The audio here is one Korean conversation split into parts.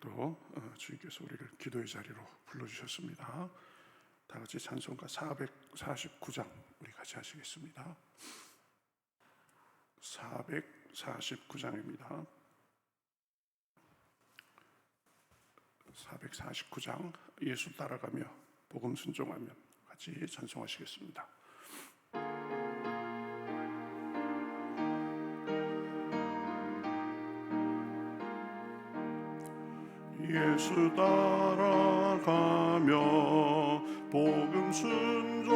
오늘도 주님께서 우리를 기도의 자리로 불러주셨습니다. 다 같이 찬송가 449장 우리 같이 하시겠습니다. 449장입니다. 449장 예수 따라가며 복음 순종하며 같이 찬송하시겠습니다. 예수 따라가며 복음 순종하면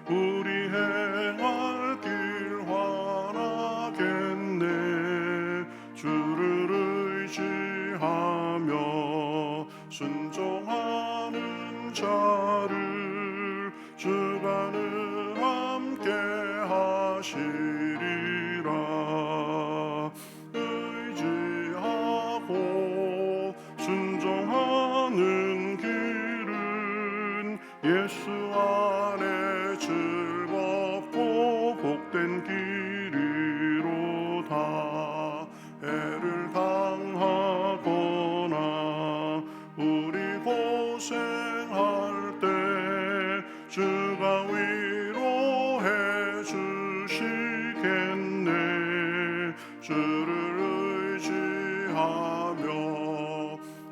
우리 행할 길 환하겠네. 주를 의지하며 순종하는 자를 주가 늘 함께 하시리라. 순종하는 길은 예수 안에 즐겁고 복된 길이로다. 애를 당하거나 우리 고생할 때 주가 위로해 주시겠네. 주를 의지하며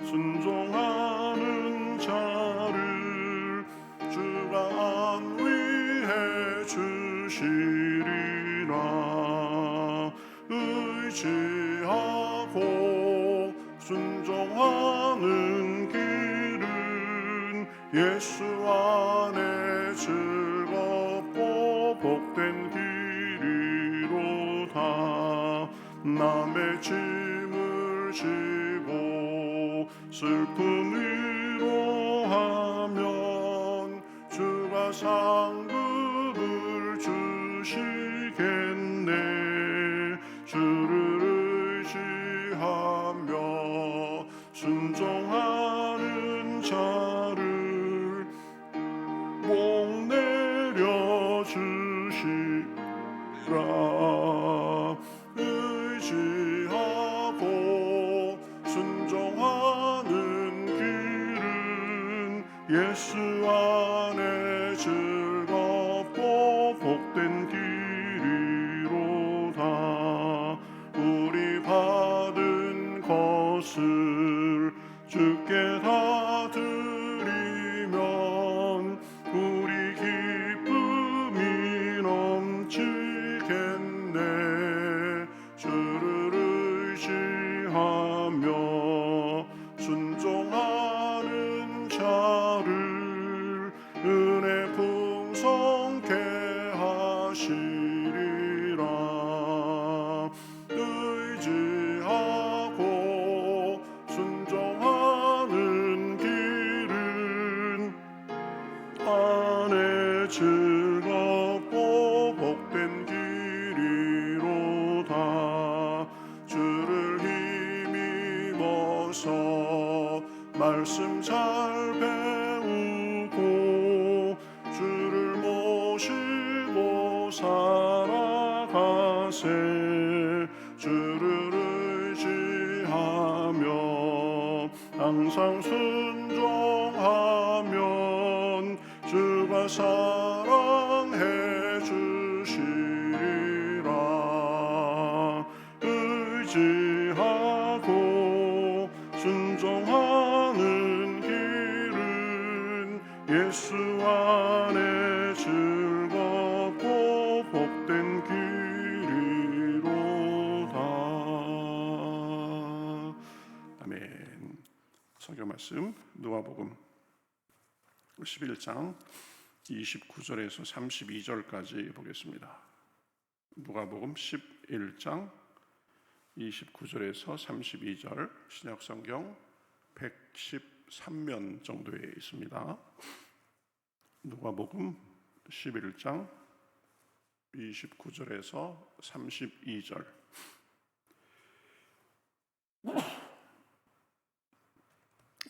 순종하는 자를 주가 안위해 주시리라. 의지하고 순종하는 길은 예수 안에 즐겁고 복된 길이로다. 남의 짐을 지고 슬픔 위로하면 주가 상급을 주시겠네. 주를 의지하며 순종하는 자를 복 내려 주시라. 의지하고 순종하는 길은 예수 안에 즐겁고 복된 길이로다. 우리 받은 것을 주께 다 드리면 우리 기쁨이 넘치겠네. 주를 의지하며 순종하는 자를 은혜 풍성케 하시리라. 의지하고 순종하는 길은 안에 즐겁고 복된 길이로다. 주를 힘입어서 말씀 잘 배우고 주를 모시고 살아가세. 주를 의지하며 항상 순종하면 주가 사랑해 주시리라. 의지하고 순종하는 길은 예수 안에 즐겁고 복된 길이로다. 아멘. 성경 말씀 누가복음 11장 29절에서 32절까지 보겠습니다. 누가복음 11장 29절에서 32절 신약성경 113면 정도에 있습니다. 누가복음 11장 29절에서 32절.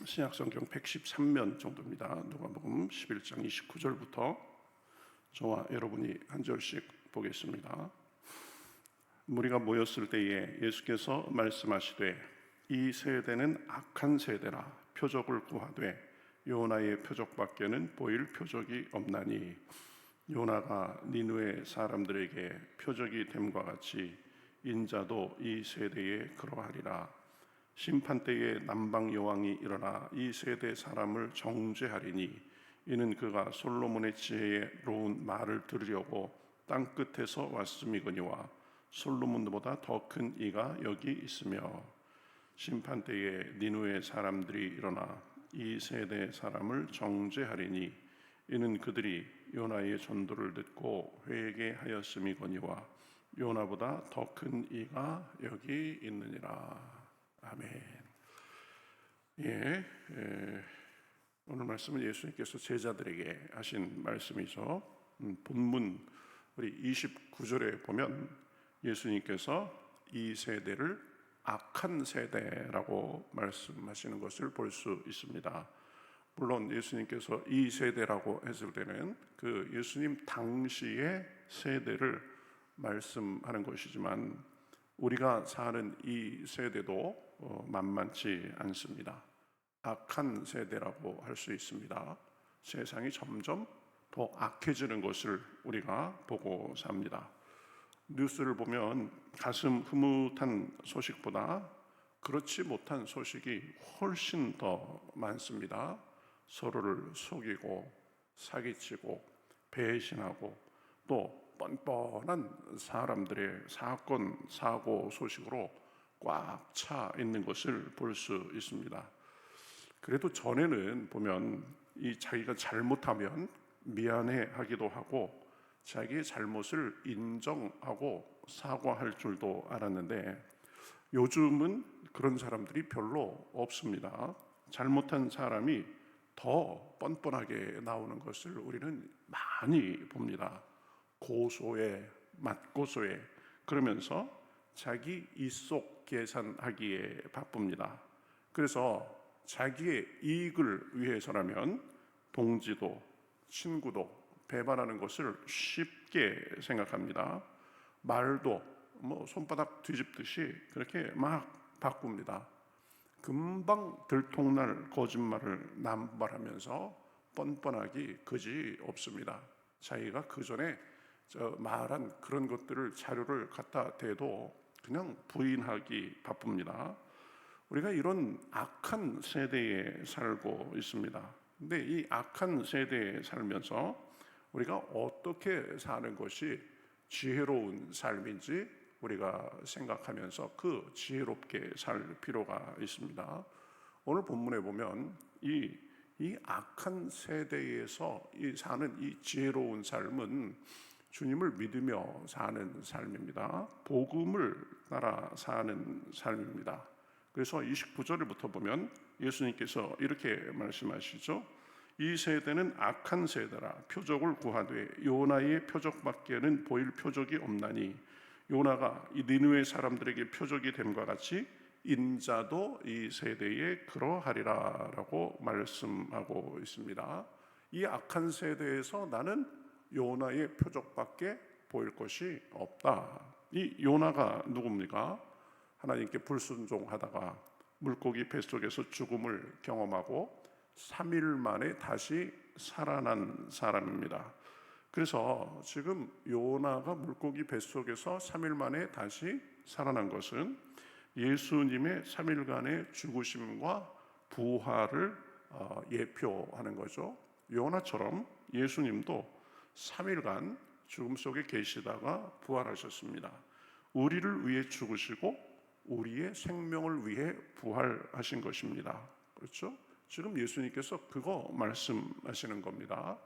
신약성경 113면 정도입니다. 누가복음 11장 29절부터 저와 여러분이 한 절씩 보겠습니다. 무리가 모였을 때에 예수께서 말씀하시되 이 세대는 악한 세대라 표적을 구하되 요나의 표적밖에는 보일 표적이 없나니 요나가 니느웨 사람들에게 표적이 됨과 같이 인자도 이 세대에 그러하리라. 심판 때에 남방 여왕이 일어나 이 세대 사람을 정죄하리니 이는 그가 솔로몬의 지혜로운 말을 들으려고 땅 끝에서 왔음이거니와 솔로몬보다 더 큰 이가 여기 있으며 심판 때에 니느웨 사람들이 일어나 이 세대 사람을 정죄하리니 이는 그들이 요나의 전도를 듣고 회개하였음이거니와 요나보다 더 큰 이가 여기 있느니라. 아멘. 오늘 말씀은 예수님께서 제자들에게 하신 말씀이죠. 본문 우리 29절에 보면 예수님께서 이 세대를 악한 세대라고 말씀하시는 것을 볼 수 있습니다. 물론 예수님께서 이 세대라고 했을 때는 그 예수님 당시의 세대를 말씀하는 것이지만 우리가 사는 이 세대도 만만치 않습니다. 악한 세대라고 할 수 있습니다. 세상이 점점 더 악해지는 것을 우리가 보고 삽니다. 뉴스를 보면 가슴 흐뭇한 소식보다 그렇지 못한 소식이 훨씬 더 많습니다. 서로를 속이고 사기치고 배신하고 또 뻔뻔한 사람들의 사건, 사고 소식으로 꽉 차 있는 것을 볼 수 있습니다. 그래도 전에는 보면 이 자기가 잘못하면 미안해 하기도 하고 자기의 잘못을 인정하고 사과할 줄도 알았는데 요즘은 그런 사람들이 별로 없습니다. 잘못한 사람이 더 뻔뻔하게 나오는 것을 우리는 많이 봅니다. 고소해, 맞고소해 그러면서 자기 입속 계산하기에 바쁩니다. 그래서 자기의 이익을 위해서라면 동지도 친구도 배반하는 것을 쉽게 생각합니다. 말도 손바닥 뒤집듯이 그렇게 막 바꿉니다. 금방 들통날 거짓말을 남발하면서 뻔뻔하기 그지 없습니다. 자기가 그 전에 말한 그런 것들을 자료를 갖다 대도 그냥 부인하기 바쁩니다. 우리가 이런 악한 세대에 살고 있습니다. 근데 이 악한 세대에 살면서 우리가 어떻게 사는 것이 지혜로운 삶인지 우리가 생각하면서 그 지혜롭게 살 필요가 있습니다. 오늘 본문에 보면 이 악한 세대에서 사는 이 지혜로운 삶은 주님을 믿으며 사는 삶입니다. 복음을 따라 사는 삶입니다. 그래서 29절부터 보면 예수님께서 이렇게 말씀하시죠. 이 세대는 악한 세대라 표적을 구하되 요나의 표적밖에는 보일 표적이 없나니 요나가 이 니느웨 사람들에게 표적이 됨과 같이 인자도 이 세대에 그러하리라 라고 말씀하고 있습니다. 이 악한 세대에서 나는 요나의 표적밖에 보일 것이 없다. 이 요나가 누굽니까? 하나님께 불순종하다가 물고기 뱃속에서 죽음을 경험하고 3일 만에 다시 살아난 사람입니다. 그래서 지금 요나가 물고기 뱃속에서 3일 만에 다시 살아난 것은 예수님의 3일간의 죽으심과 부활을 예표하는 거죠. 요나처럼 예수님도 3일간 죽음 속에 계시다가 부활하셨습니다. 우리를 위해 죽으시고 우리의 생명을 위해 부활하신 것입니다. 그렇죠? 지금 예수님께서 그거 말씀하시는 겁니다.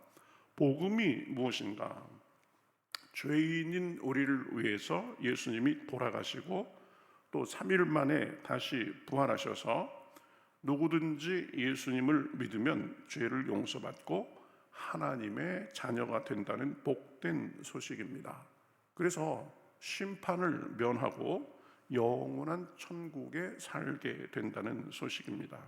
복음이 무엇인가? 죄인인 우리를 위해서 예수님이 돌아가시고 또 3일 만에 다시 부활하셔서 누구든지 예수님을 믿으면 죄를 용서받고 하나님의 자녀가 된다는 복된 소식입니다. 그래서 심판을 면하고 영원한 천국에 살게 된다는 소식입니다.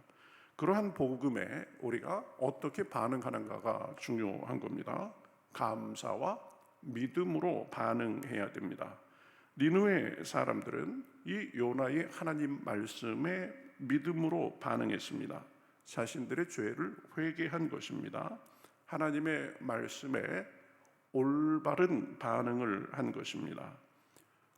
그러한 복음에 우리가 어떻게 반응하는가가 중요한 겁니다. 감사와 믿음으로 반응해야 됩니다. 니느웨 사람들은 이 요나의 하나님 말씀에 믿음으로 반응했습니다. 자신들의 죄를 회개한 것입니다. 하나님의 말씀에 올바른 반응을 한 것입니다.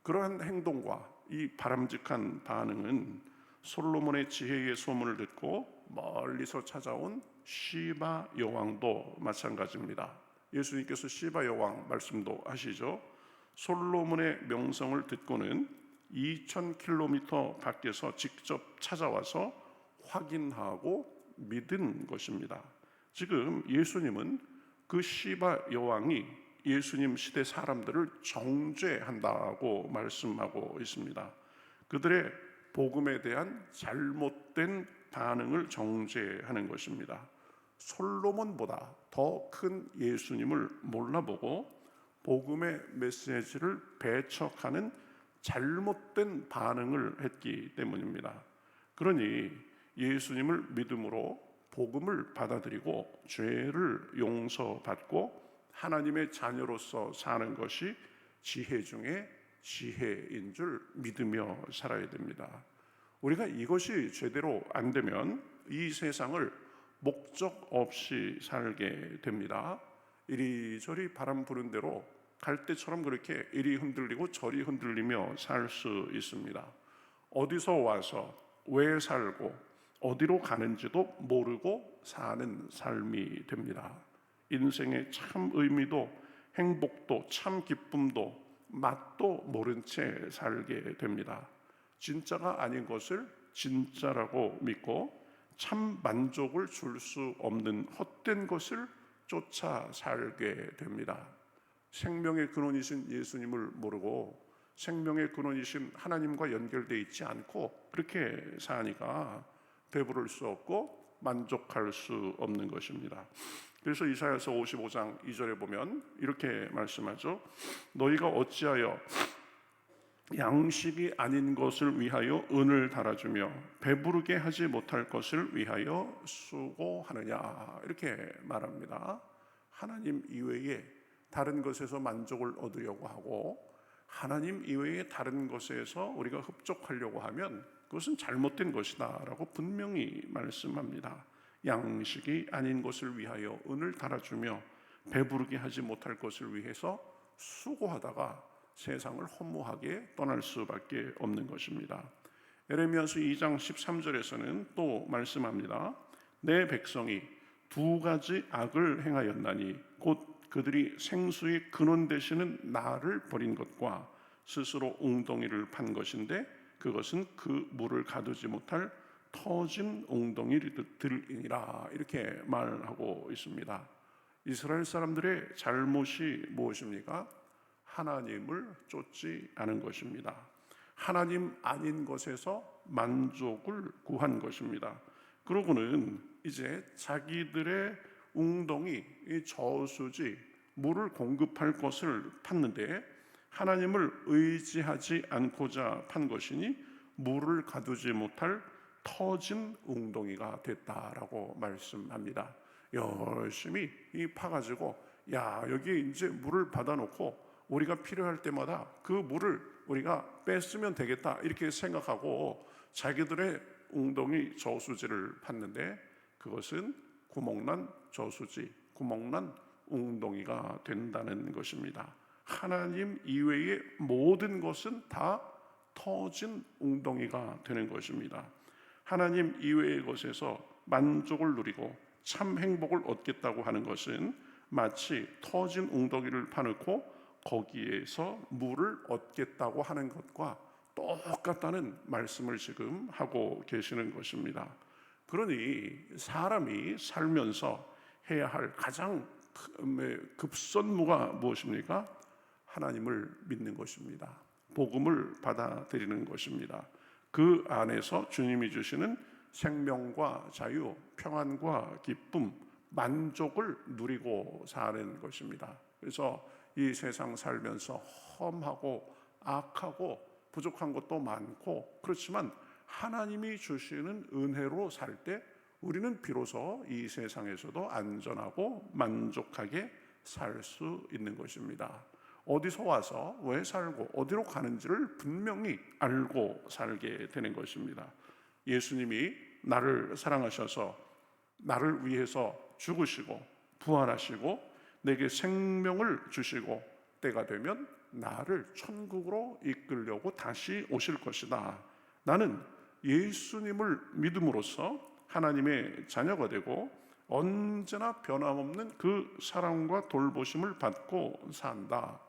그러한 행동과 이 바람직한 반응은 솔로몬의 지혜의 소문을 듣고 멀리서 찾아온 시바 여왕도 마찬가지입니다. 예수님께서 시바 여왕 말씀도 하시죠. 솔로몬의 명성을 듣고는 2000km 밖에서 직접 찾아와서 확인하고 믿은 것입니다. 지금 예수님은 그 시바 여왕이 예수님 시대 사람들을 정죄한다고 말씀하고 있습니다. 그들의 복음에 대한 잘못된 반응을 정죄하는 것입니다. 솔로몬보다 더 큰 예수님을 몰라보고 복음의 메시지를 배척하는 잘못된 반응을 했기 때문입니다. 그러니 예수님을 믿음으로 복음을 받아들이고 죄를 용서받고 하나님의 자녀로서 사는 것이 지혜 중에 지혜인 줄 믿으며 살아야 됩니다. 우리가 이것이 제대로 안 되면 이 세상을 목적 없이 살게 됩니다. 이리저리 바람 부는 대로 갈대처럼 그렇게 이리 흔들리고 저리 흔들리며 살 수 있습니다. 어디서 와서 왜 살고 어디로 가는지도 모르고 사는 삶이 됩니다. 인생의 참 의미도 행복도 참 기쁨도 맛도 모른 채 살게 됩니다. 진짜가 아닌 것을 진짜라고 믿고 참 만족을 줄 수 없는 헛된 것을 쫓아 살게 됩니다. 생명의 근원이신 예수님을 모르고 생명의 근원이신 하나님과 연결되어 있지 않고 그렇게 사니까 배부를 수 없고 만족할 수 없는 것입니다. 그래서 이사야서 55장 2절에 보면 이렇게 말씀하죠. 너희가 어찌하여 양식이 아닌 것을 위하여 은을 달아주며 배부르게 하지 못할 것을 위하여 수고하느냐, 이렇게 말합니다. 하나님 이외에 다른 것에서 만족을 얻으려고 하고 하나님 이외에 다른 것에서 우리가 흡족하려고 하면 그것은 잘못된 것이다 라고 분명히 말씀합니다. 양식이 아닌 것을 위하여 은을 달아주며 배부르게 하지 못할 것을 위해서 수고하다가 세상을 허무하게 떠날 수밖에 없는 것입니다. 에레미야서 2장 13절에서는 또 말씀합니다. 내 백성이 두 가지 악을 행하였나니 곧 그들이 생수의 근원 되시는 나를 버린 것과 스스로 웅덩이를 판 것인데 그것은 그 물을 가두지 못할 터진 웅덩이들이니라, 이렇게 말하고 있습니다. 이스라엘 사람들의 잘못이 무엇입니까? 하나님을 쫓지 않은 것입니다. 하나님 아닌 것에서 만족을 구한 것입니다. 그러고는 이제 자기들의 웅덩이, 이 저수지, 물을 공급할 것을 팠는데 하나님을 의지하지 않고자 판 것이니 물을 가두지 못할 터진 웅덩이가 됐다라고 말씀합니다. 열심히 파가지고 여기 이제 물을 받아놓고 우리가 필요할 때마다 그 물을 우리가 뺐으면 되겠다 이렇게 생각하고 자기들의 웅덩이 저수지를 팠는데 그것은 구멍난 저수지, 구멍난 웅덩이가 된다는 것입니다. 하나님 이외의 모든 것은 다 터진 웅덩이가 되는 것입니다. 하나님 이외의 것에서 만족을 누리고 참 행복을 얻겠다고 하는 것은 마치 터진 웅덩이를 파놓고 거기에서 물을 얻겠다고 하는 것과 똑같다는 말씀을 지금 하고 계시는 것입니다. 그러니 사람이 살면서 해야 할 가장 급선무가 무엇입니까? 하나님을 믿는 것입니다. 복음을 받아들이는 것입니다. 그 안에서 주님이 주시는 생명과 자유, 평안과 기쁨, 만족을 누리고 사는 것입니다. 그래서 이 세상 살면서 험하고 악하고 부족한 것도 많고 그렇지만 하나님이 주시는 은혜로 살 때 우리는 비로소 이 세상에서도 안전하고 만족하게 살 수 있는 것입니다. 어디서 와서 왜 살고 어디로 가는지를 분명히 알고 살게 되는 것입니다. 예수님이 나를 사랑하셔서 나를 위해서 죽으시고 부활하시고 내게 생명을 주시고 때가 되면 나를 천국으로 이끌려고 다시 오실 것이다. 나는 예수님을 믿음으로써 하나님의 자녀가 되고 언제나 변함없는 그 사랑과 돌보심을 받고 산다.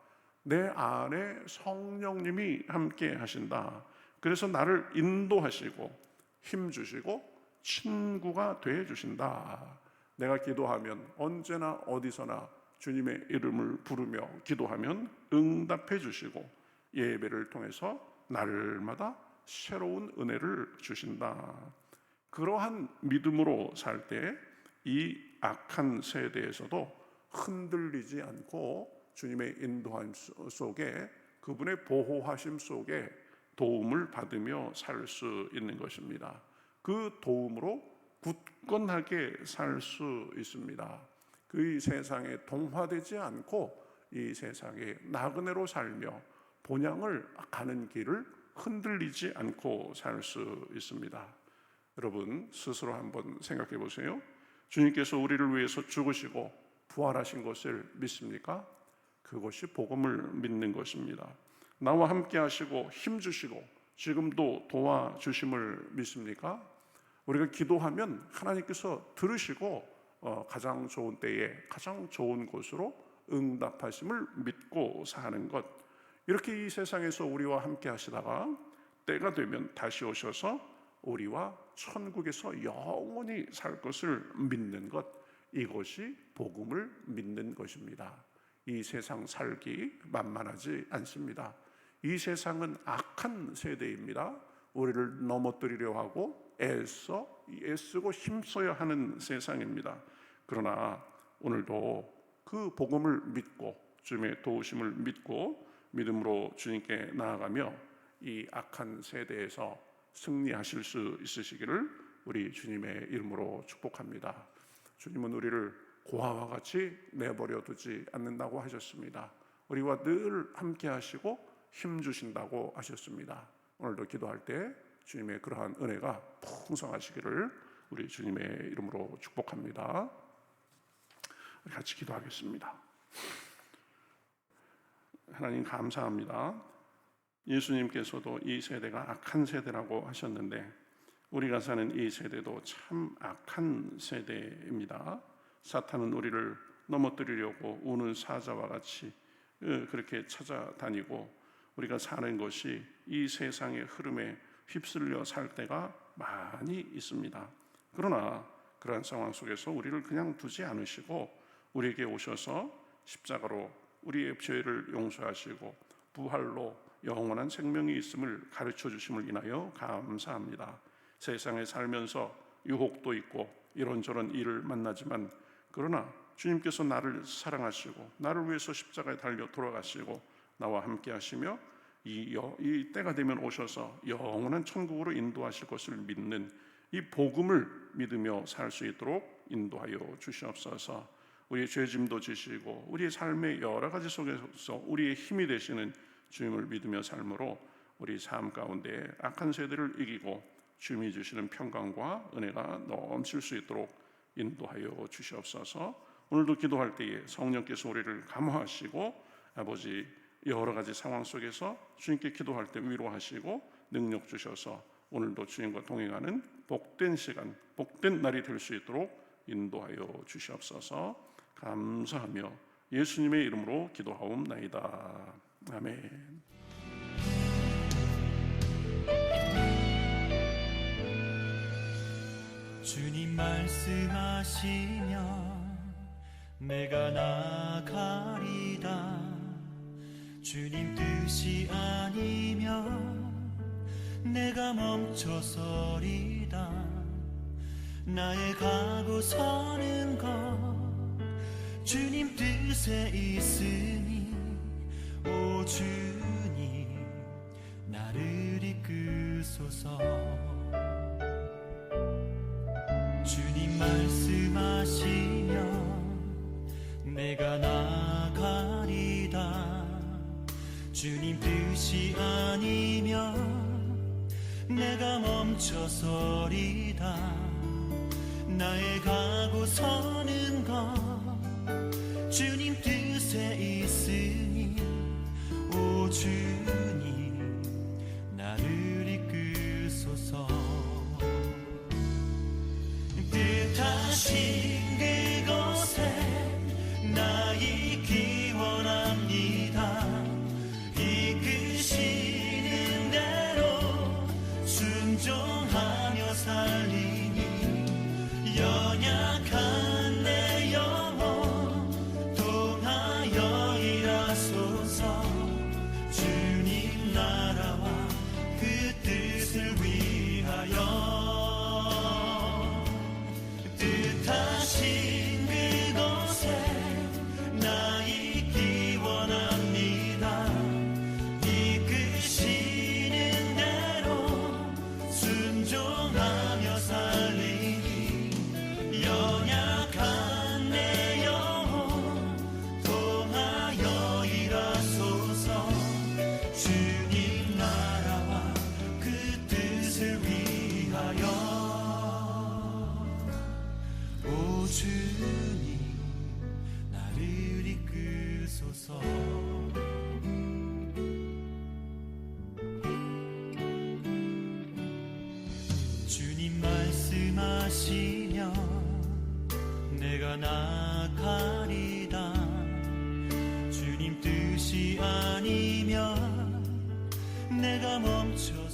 내 안에 성령님이 함께 하신다. 그래서 나를 인도하시고 힘주시고 친구가 되어 주신다. 내가 기도하면 언제나 어디서나 주님의 이름을 부르며 기도하면 응답해 주시고 예배를 통해서 날마다 새로운 은혜를 주신다. 그러한 믿음으로 살 때 이 악한 세대에서도 흔들리지 않고 주님의 인도함 속에 그분의 보호하심 속에 도움을 받으며 살 수 있는 것입니다. 그 도움으로 굳건하게 살 수 있습니다. 그 세상에 동화되지 않고 이 세상에 나그네로 살며 본향을 가는 길을 흔들리지 않고 살 수 있습니다. 여러분 스스로 한번 생각해 보세요. 주님께서 우리를 위해서 죽으시고 부활하신 것을 믿습니까? 그것이 복음을 믿는 것입니다. 나와 함께 하시고 힘주시고 지금도 도와주심을 믿습니까? 우리가 기도하면 하나님께서 들으시고 가장 좋은 때에 가장 좋은 곳으로 응답하심을 믿고 사는 것, 이렇게 이 세상에서 우리와 함께 하시다가 때가 되면 다시 오셔서 우리와 천국에서 영원히 살 것을 믿는 것, 이것이 복음을 믿는 것입니다. 이 세상 살기 만만하지 않습니다. 이 세상은 악한 세대입니다. 우리를 넘어뜨리려 하고 애쓰고 힘써야 하는 세상입니다. 그러나 오늘도 그 복음을 믿고 주님의 도우심을 믿고 믿음으로 주님께 나아가며 이 악한 세대에서 승리하실 수 있으시기를 우리 주님의 이름으로 축복합니다. 주님은 우리를 고아와 같이 내버려 두지 않는다고 하셨습니다. 우리와 늘 함께 하시고 힘 주신다고 하셨습니다. 오늘도 기도할 때 주님의 그러한 은혜가 풍성하시기를 우리 주님의 이름으로 축복합니다. 같이 기도하겠습니다. 하나님 감사합니다. 예수님께서도 이 세대가 악한 세대라고 하셨는데 우리가 사는 이 세대도 참 악한 세대입니다. 사탄은 우리를 넘어뜨리려고 우는 사자와 같이 그렇게 찾아다니고 우리가 사는 것이 이 세상의 흐름에 휩쓸려 살 때가 많이 있습니다. 그러나 그러한 상황 속에서 우리를 그냥 두지 않으시고 우리에게 오셔서 십자가로 우리의 죄를 용서하시고 부활로 영원한 생명이 있음을 가르쳐 주심을 인하여 감사합니다. 세상에 살면서 유혹도 있고 이런저런 일을 만나지만 그러나 주님께서 나를 사랑하시고 나를 위해서 십자가에 달려 돌아가시고 나와 함께 하시며 이 때가 되면 오셔서 영원한 천국으로 인도하실 것을 믿는 이 복음을 믿으며 살 수 있도록 인도하여 주시옵소서. 우리의 죄짐도 지시고 우리의 삶의 여러 가지 속에서 우리의 힘이 되시는 주님을 믿으며 삶으로 우리 삶 가운데 악한 세대를 이기고 주님이 주시는 평강과 은혜가 넘칠 수 있도록 인도하여 주시옵소서. 오늘도 기도할 때에 성령께서 우리를 감화하시고 아버지 여러 가지 상황 속에서 주님께 기도할 때 위로하시고 능력 주셔서 오늘도 주님과 동행하는 복된 시간, 복된 날이 될 수 있도록 인도하여 주시옵소서. 감사하며 예수님의 이름으로 기도하옵나이다. 아멘. 주님 말씀하시면 내가 나가리다. 주님 뜻이 아니면 내가 멈춰서리다. 나의 가고 서는 것 주님 뜻에 있으니 오 주님 나를 이끄소서. 주님 말씀하시면 내가 나가리다. 주님 뜻이 아니면 내가 멈춰서리다. 나의 가고 서는 것 주님 뜻에 있으니 오 주님 나를 이끄소서. 뜻하신 그곳에 나 있기 원합니다. 이끄시는 대로 순종하며 살리니 연약한 내 영혼 통하여 일하소서. 주님 나라와 그 뜻을 위하여 뜻하신 그곳에 나 있기 원합니다. 이끄시는 대로 순종하며 살리니 연약한 내 영혼 통하여 일하소서. 주님 나라와 그 뜻을 위하여 오 주님 나를 이끄소서. 주님 말씀하시면 내가 나가리다. 주님 뜻이 아니면 내가 멈춰